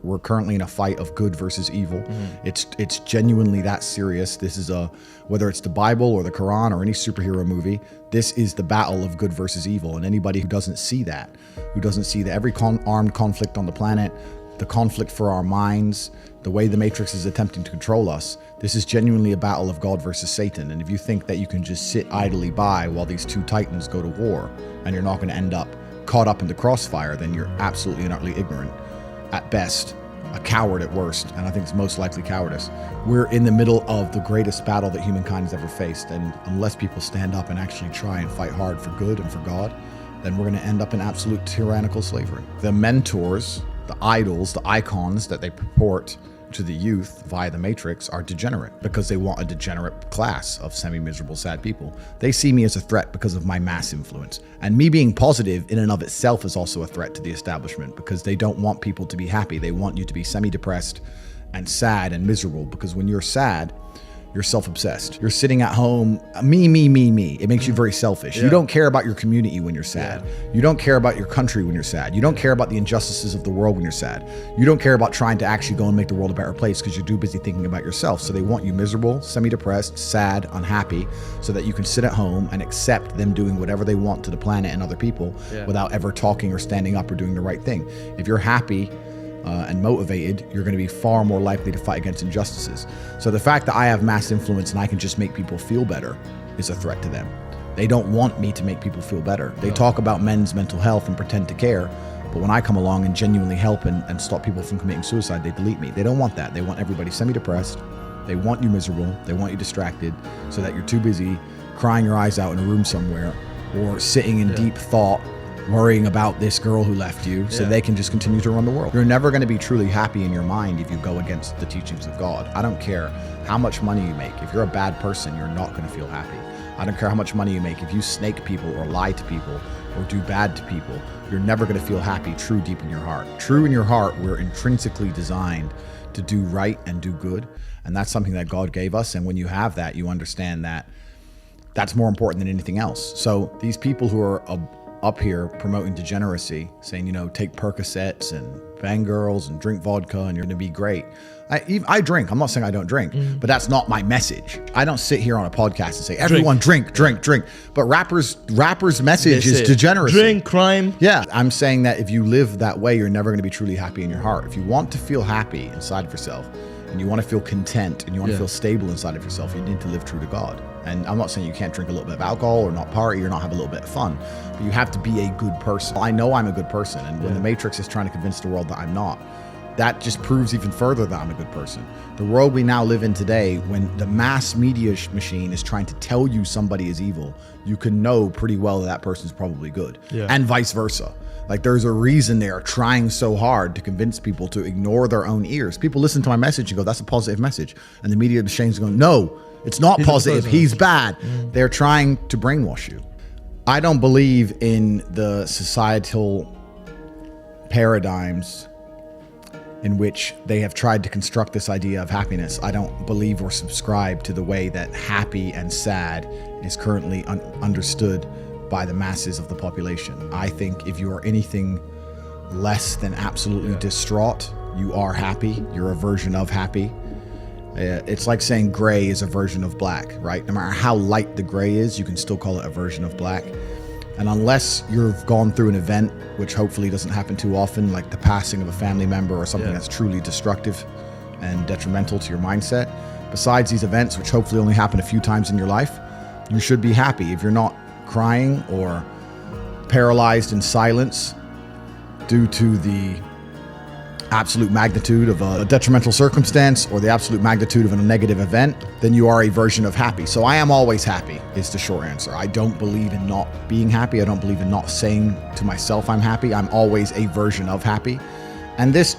We're currently in a fight of good versus evil. It's genuinely that serious. This is whether it's the Bible or the Quran or any superhero movie, this is the battle of good versus evil. And anybody who doesn't see that every armed conflict on the planet, the conflict for our minds, the way the Matrix is attempting to control us, this is genuinely a battle of God versus Satan. And if you think that you can just sit idly by while these two titans go to war and you're not going to end up caught up in the crossfire, then you're absolutely and utterly ignorant at best, a coward at worst, and I think it's most likely cowardice. We're in the middle of the greatest battle that humankind has ever faced, and unless people stand up and actually try and fight hard for good and for God, then we're going to end up in absolute tyrannical slavery. The mentors, the idols, the icons that they purport to the youth via the Matrix are degenerate because they want a degenerate class of semi-miserable, sad people. They see me as a threat because of my mass influence. And me being positive in and of itself is also a threat to the establishment because they don't want people to be happy. They want you to be semi-depressed and sad and miserable, because when you're sad, you're self-obsessed. You're sitting at home, me. It makes you very selfish. Yeah. You don't care about your community when you're sad. Yeah. You don't care about your country when you're sad. You don't care about the injustices of the world when you're sad. You don't care about trying to actually go and make the world a better place because you're too busy thinking about yourself. So they want you miserable, semi-depressed, sad, unhappy, so that you can sit at home and accept them doing whatever they want to the planet and other people without ever talking or standing up or doing the right thing. If you're happy and motivated, you're going to be far more likely to fight against injustices. So the fact that I have mass influence and I can just make people feel better is a threat to them. They don't want me to make people feel better. They talk about men's mental health and pretend to care, but when I come along and genuinely help and stop people from committing suicide, they delete me. They don't want that. They want everybody semi-depressed. They want you miserable. They want you distracted so that you're too busy crying your eyes out in a room somewhere or sitting in deep thought, worrying about this girl who left you so they can just continue to run the world. You're never going to be truly happy in your mind if you go against the teachings of God. I don't care how much money you make. If you're a bad person, you're not going to feel happy. I don't care how much money you make. If you snake people or lie to people or do bad to people, you're never going to feel happy true deep in your heart. True in your heart, we're intrinsically designed to do right and do good. And that's something that God gave us. And when you have that, you understand that that's more important than anything else. So these people who are up here promoting degeneracy, saying, take Percocets and bang girls and drink vodka and you're going to be great. I drink. I'm not saying I don't drink, but that's not my message. I don't sit here on a podcast and say, everyone drink. But rappers' message is degeneracy. Drink, crime. Yeah. I'm saying that if you live that way, you're never going to be truly happy in your heart. If you want to feel happy inside of yourself and you want to feel content and you want to feel stable inside of yourself, you need to live true to God. And I'm not saying you can't drink a little bit of alcohol or not party or not have a little bit of fun, but you have to be a good person. I know I'm a good person, and when the Matrix is trying to convince the world that I'm not, that just proves even further that I'm a good person. The world we now live in today, when the mass media machine is trying to tell you somebody is evil, you can know pretty well that person's probably good, and vice versa. Like, there's a reason they are trying so hard to convince people to ignore their own ears. People listen to my message and go, that's a positive message. And the media machine's going, no, it's not positive. He's bad. They're trying to brainwash you. I don't believe in the societal paradigms in which they have tried to construct this idea of happiness. I don't believe or subscribe to the way that happy and sad is currently understood by the masses of the population. I think if you are anything less than absolutely distraught, you are happy. You're a version of happy. It's like saying gray is a version of black, right? No matter how light the gray is, you can still call it a version of black. And unless you've gone through an event, which hopefully doesn't happen too often, like the passing of a family member or something that's truly destructive and detrimental to your mindset, besides these events, which hopefully only happen a few times in your life, you should be happy. If you're not crying or paralyzed in silence due to the absolute magnitude of a detrimental circumstance or the absolute magnitude of a negative event, then you are a version of happy. So I am always happy is the short answer. I don't believe in not being happy. I don't believe in not saying to myself I'm happy. I'm always a version of happy. And this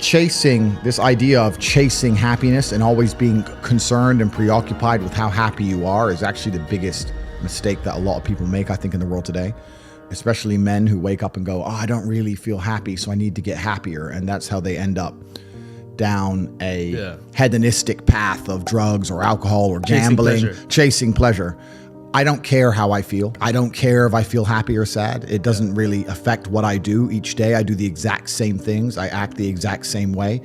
idea of chasing happiness and always being concerned and preoccupied with how happy you are is actually the biggest mistake that a lot of people make, I think, in the world today. Especially men who wake up and go, I don't really feel happy, so I need to get happier. And that's how they end up down a hedonistic path of drugs or alcohol or gambling, chasing pleasure. I don't care how I feel. I don't care if I feel happy or sad. It doesn't really affect what I do each day. I do the exact same things. I act the exact same way.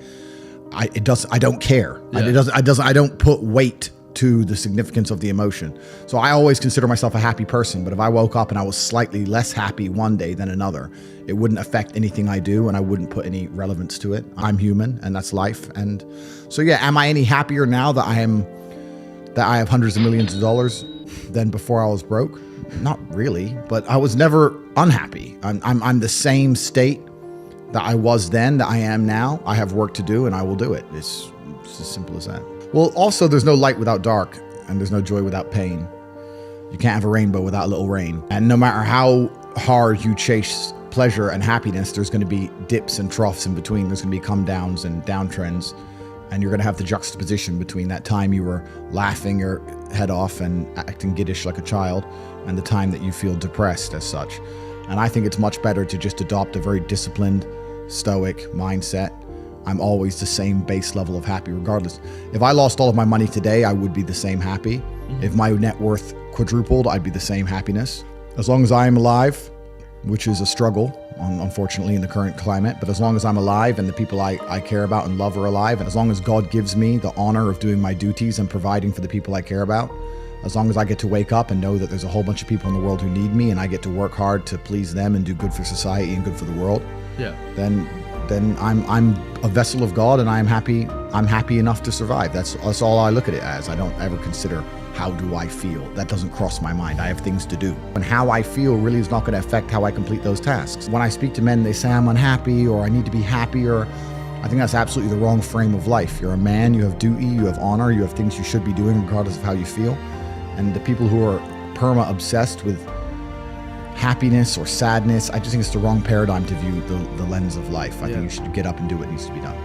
I don't care. Yeah. I don't put weight to the significance of the emotion. So I always consider myself a happy person, but if I woke up and I was slightly less happy one day than another, it wouldn't affect anything I do and I wouldn't put any relevance to it. I'm human and that's life. And so yeah, am I any happier now that I have hundreds of millions of dollars than before I was broke? Not really, but I was never unhappy. I'm the same state that I was then that I am now. I have work to do and I will do it. It's as simple as that. Well, also there's no light without dark and there's no joy without pain. You can't have a rainbow without a little rain. And no matter how hard you chase pleasure and happiness, there's going to be dips and troughs in between. There's going to be come downs and downtrends. And you're going to have the juxtaposition between that time you were laughing your head off and acting giddish like a child and the time that you feel depressed as such. And I think it's much better to just adopt a very disciplined, stoic mindset. I'm always the same base level of happy regardless. If I lost all of my money today, I would be the same happy. If my net worth quadrupled, I'd be the same happiness. As long as I am alive, which is a struggle, unfortunately, in the current climate, but as long as I'm alive and the people I care about and love are alive, and as long as God gives me the honor of doing my duties and providing for the people I care about, as long as I get to wake up and know that there's a whole bunch of people in the world who need me and I get to work hard to please them and do good for society and good for the world, then I'm a vessel of God and I'm happy enough to survive. That's all I look at it as. I don't ever consider how do I feel. That doesn't cross my mind. I have things to do. And how I feel really is not going to affect how I complete those tasks. When I speak to men, they say I'm unhappy or I need to be happier. I think that's absolutely the wrong frame of life. You're a man, you have duty, you have honor, you have things you should be doing regardless of how you feel. And the people who are perma-obsessed with happiness or sadness, I just think it's the wrong paradigm to view the lens of life. I think you should get up and do what needs to be done.